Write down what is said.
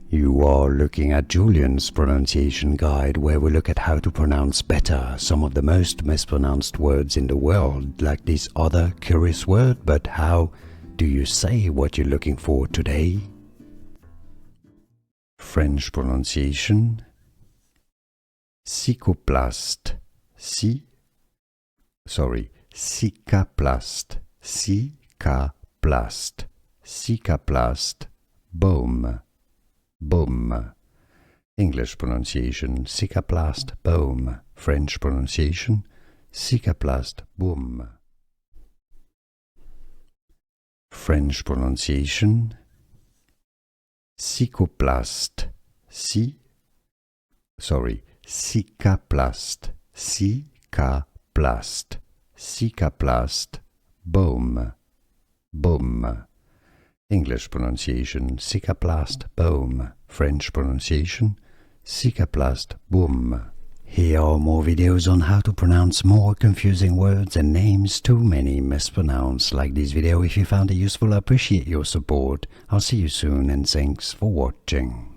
You are looking at Julian's pronunciation guide, where we look at how to pronounce better some of the most mispronounced words in the world, like this other curious word. But how do you say what you're looking for today? French pronunciation: cicaplast, cicaplast, cicaplast, baume, baume. English pronunciation: cicaplast baume. French pronunciation: cicaplast baume. French pronunciation: cicaplast, cicaplast, cicaplast, baume, baume. English pronunciation: cicaplast baume. French pronunciation: cicaplast baume. Here are more videos on how to pronounce more confusing words and names too many mispronounced. Like this video if you found it useful. I appreciate your support. I'll see you soon and thanks for watching.